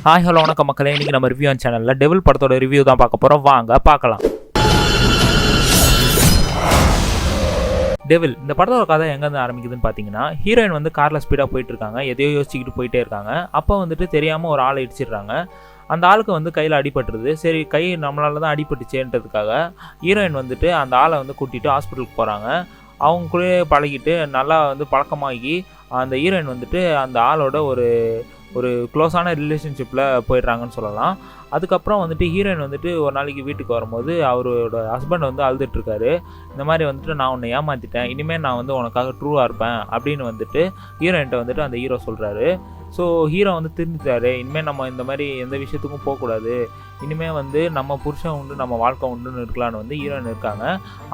Hi hello வணக்கம் மக்களே. இன்றைக்கி நம்ம ரிவ்யூ சேனலில் டெவில் படத்தோட ரிவ்யூ தான் பார்க்க போகிறோம். வாங்க பார்க்கலாம். டெவில் இந்த படத்தோட கதை எங்கேருந்து ஆரம்பிக்குதுன்னு பார்த்தீங்கன்னா, ஹீரோயின் வந்து காரில் ஸ்பீடாக போயிட்டு இருக்காங்க. எதையோ யோசிச்சுக்கிட்டு போயிட்டே இருக்காங்க. அப்போ வந்துட்டு தெரியாமல் ஒரு ஆளை இடிச்சிடுறாங்க. அந்த ஆளுக்கு வந்து கையில் அடிபட்டுருது. சரி, கை நம்மளால தான் அடிபட்டுச்சேன்றதுக்காக ஹீரோயின் வந்துட்டு அந்த ஆளை வந்து கூட்டிகிட்டு ஹாஸ்பிட்டலுக்கு போகிறாங்க. அவங்க கூட பழகிட்டு நல்லா வந்து பழக்கமாகி அந்த ஹீரோயின் வந்துட்டு அந்த ஆளோட ஒரு க்ளோஸான ரிலேஷன்ஷிப்பில் போயிடுறாங்கன்னு சொல்லலாம். அதுக்கப்புறம் வந்துட்டு ஹீரோயின் வந்துட்டு ஒரு நாளைக்கு வீட்டுக்கு வரும்போது அவரோட ஹஸ்பண்ட் வந்து அழுதுட்டுருக்காரு. இந்த மாதிரி வந்துட்டு நான் உன்னை ஏமாற்றிட்டேன், இனிமேல் நான் வந்து உனக்காக ட்ரூவாக இருப்பேன் அப்படின்னு வந்துட்டு ஹீரோயின்ட்ட வந்துட்டு அந்த ஹீரோ சொல்கிறாரு. ஸோ ஹீரோ வந்து திருந்துட்டாரு. இனிமேல் நம்ம இந்த மாதிரி எந்த விஷயத்துக்கும் போகக்கூடாது, இனிமேல் வந்து நம்ம புருஷன் உண்டு நம்ம வாழ்க்கை உண்டுன்னு இருக்கலான்னு வந்து ஹீரோயின் இருக்காங்க.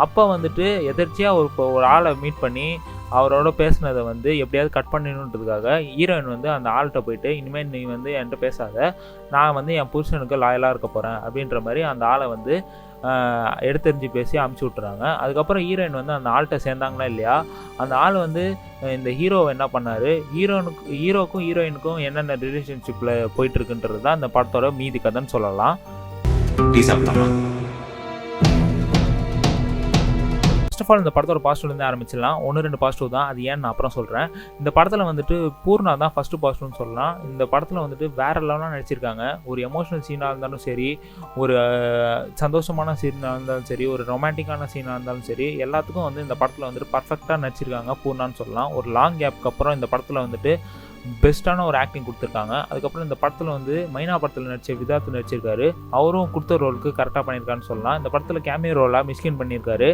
அப்போ வந்துட்டு எதர்ச்சியாக ஒரு ஆளை மீட் பண்ணி அவரோட பேசுனதை வந்து எப்படியாவது கட் பண்ணணுன்றதுக்காக ஹீரோயின் வந்து அந்த ஆள்கிட்ட போயிட்டு, இனிமேல் நீ வந்து என்கிட்ட பேசாத, நான் வந்து என் புருஷனுக்கு லாயலாக இருக்க போகிறேன் அப்படின்ற மாதிரி அந்த ஆளை வந்து எடுத்தெறிஞ்சு பேசி அமுச்சு விட்டுறாங்க. அதுக்கப்புறம் ஹீரோயின் வந்து அந்த ஆள்கிட்ட சேர்ந்தாங்களா இல்லையா, அந்த ஆள் வந்து இந்த ஹீரோவை என்ன பண்ணார், ஹீரோக்கும் ஹீரோயினுக்கும் என்னென்ன ரிலேஷன்ஷிப்பில் போயிட்டுருக்குன்றது தான் இந்த படத்தோட மீதி கதைன்னு சொல்லலாம். ஃபர்ஸ்ட் ஆஃப் ஆல் இந்த படத்தோட பாசிட்டிவ்லேருந்து ஆரம்பிச்சிடலாம். 1-2 பாசிட்டிவ் தான், அது ஏன்னு நான் அப்புறம் சொல்கிறேன். இந்த படத்தில் வந்துட்டு பூர்ணா தான் ஃபஸ்ட்டு பாசிட்டிவ்னு சொல்லலாம். இந்த படத்தில் வந்துட்டு வேறு லெவலாக நடிச்சிருக்காங்க. ஒரு எமோஷனல் சீனாக இருந்தாலும் சரி, ஒரு சந்தோஷமான சீனாக இருந்தாலும் சரி, ஒரு ரொமான்டிக்கான சீனாக இருந்தாலும் சரி, எல்லாத்துக்கும் வந்து இந்த படத்தில் வந்துட்டு பர்ஃபெக்டாக நடிச்சிருக்காங்க பூர்ணான்னு சொல்லலாம். ஒரு லாங் கேப்க்கு அப்புறம் இந்த படத்தில் வந்துட்டு பெஸ்ட்டான ஒரு ஆக்டிங் கொடுத்துருக்காங்க. அதுக்கப்புறம் இந்த படத்தில் வந்து மைனா படத்தில் நடித்த விதார்த் நடிச்சிருக்காரு. அவரும் கொடுத்த ரோலுக்கு கரெக்டாக பண்ணியிருக்கான்னு சொல்லலாம். இந்த படத்தில் கேமியோ ரோலாக மிஸ்கின் பண்ணியிருக்காரு.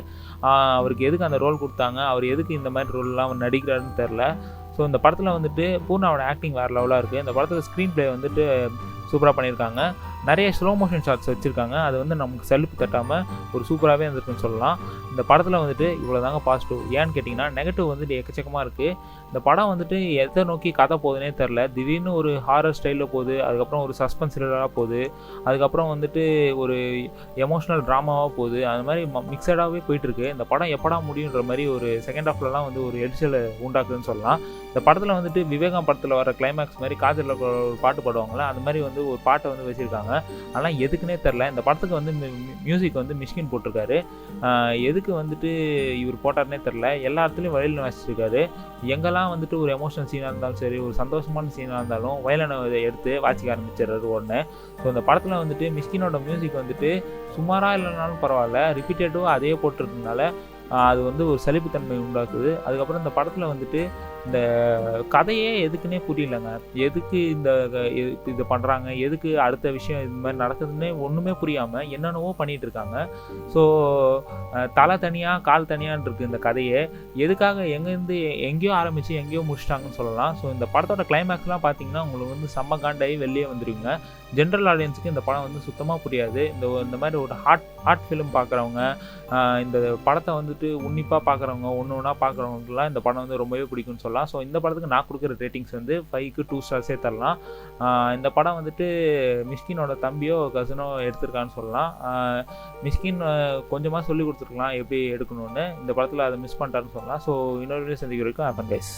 அவருக்கு எதுக்கு அந்த ரோல் கொடுத்தாங்க, அவர் எதுக்கு இந்த மாதிரி ரோல்லாம் அவர் நடிக்கிறாருன்னு தெரில. ஸோ இந்த படத்தில் வந்துட்டு பூர்ணாவோட ஆக்டிங் வேறு லெவலாக இருக்குது. இந்த படத்தில் ஸ்க்ரீன் ப்ளே வந்துட்டு சூப்பராக பண்ணியிருக்காங்க. நிறைய ஸ்லோ மோஷன் ஷாட்ஸ் வச்சுருக்காங்க. அது வந்து நமக்கு சலுப்பு தட்டாமல் ஒரு சூப்பராகவே இருந்திருக்குன்னு சொல்லலாம். இந்த படத்தில் வந்துட்டு இவ்வளோ தாங்க பாசிட்டிவ். ஏன்னு கேட்டிங்கன்னா, நெகட்டிவ் வந்துட்டு எக்கச்சக்கமாக இருக்குது. இந்த படம் வந்துட்டு எதை நோக்கி கதை போகுதுன்னே தெரில. திடீர்னு ஒரு ஹாரர் ஸ்டைலில் போகுது, அதுக்கப்புறம் ஒரு சஸ்பென்ஸ் த்ரில்லராக போகுது, அதுக்கப்புறம் வந்துட்டு ஒரு எமோஷ்னல் ட்ராமாவாக போகுது. அது மாதிரி மிக்சடாகவே போயிட்டுருக்கு. இந்த படம் எப்படா முடியுன்ற மாதிரி ஒரு செகண்ட் ஹாஃப்லலாம் வந்து ஒரு எரிச்சலை உண்டாக்குதுன்னு சொல்லலாம். இந்த படத்தில் வந்துட்டு விவேகம் படத்தில் வர கிளைமேக்ஸ் மாதிரி காதலில் ஒரு பாட்டு பாடுவாங்களே, அந்த மாதிரி வந்து ஒரு பாட்டை வந்து வச்சுருக்காங்க. ஆனால் எதுக்குன்னே தெரில. இந்த படத்துக்கு வந்து மியூசிக் வந்து மிஷ்கின் போட்டிருக்காரு. எதுக்கு வந்துட்டு இவர் போட்டார்னே தெரில. எல்லா இடத்துலையும் வயலின் வாசிச்சிருக்காரு. எங்கெல்லாம் வந்துட்டு ஒரு எமோஷனல் சீனாக இருந்தாலும் சரி, ஒரு சந்தோஷமான சீனாக இருந்தாலும் வயலினை எடுத்து வாசிக்க ஆரம்பிச்சிடுறாரு ஒன்று. ஸோ இந்த படத்தில் வந்துட்டு மிஷ்கினோட மியூசிக் வந்துட்டு சுமாராக இல்லைனாலும் பரவாயில்ல, ரிப்பீட்டேட்டிவாக அதையே போட்டிருக்கனால அது வந்து ஒரு சலிப்புத்தன்மை உண்டாக்குது. அதுக்கப்புறம் இந்த படத்தில் வந்துட்டு இந்த கதையே எதுக்குன்னே புரியலைங்க. எதுக்கு இது பண்ணுறாங்க, எதுக்கு அடுத்த விஷயம் இது மாதிரி நடக்குதுன்னே ஒன்றுமே புரியாமல் என்னென்னவோ பண்ணிகிட்டு இருக்காங்க. ஸோ தலை தனியாக கால் தனியான்னு இருக்குது இந்த கதையே. எதுக்காக எங்கேருந்து எங்கேயோ ஆரம்பித்து எங்கேயோ முடிச்சிட்டாங்கன்னு சொல்லலாம். ஸோ இந்த படத்தோட கிளைமேக்ஸ்லாம் பார்த்தீங்கன்னா உங்களுக்கு வந்து செம்ம காண்டாகி வெளியே வந்துடுவீங்க. ஜென்ரல் ஆடியன்ஸுக்கு இந்த படம் வந்து சுத்தமாக புரியாது. இந்த மாதிரி ஒரு ஹார்ட் ஃபிலிம் பார்க்குறவங்க, இந்த படத்தை வந்துட்டு உன்னிப்பாக பார்க்குறவங்க, ஒன்று ஒன்றா பார்க்குறவங்கலாம் இந்த படம் வந்து ரொம்பவே பிடிக்கும்னு சொல்லலாம். ஸோ இந்த படத்துக்கு நான் கொடுக்குற ரேட்டிங்ஸ் வந்து 5க்கு 2 ஸ்டார்ஸே தரலாம். இந்த படம் வந்துட்டு மிஷ்கினோட தம்பியோ கசனோ எடுத்திருக்கான்னு சொல்லலாம். மிஷ்கின் கொஞ்சமாக சொல்லி கொடுத்துருக்கலாம் எப்படி எடுக்கணும்னு. இந்த படத்தில் அதை மிஸ் பண்ணிட்டாருன்னு சொல்லலாம். ஸோ இன்னொரு சந்திக்க வரைக்கும் ஹேப்பன் கைஸ்.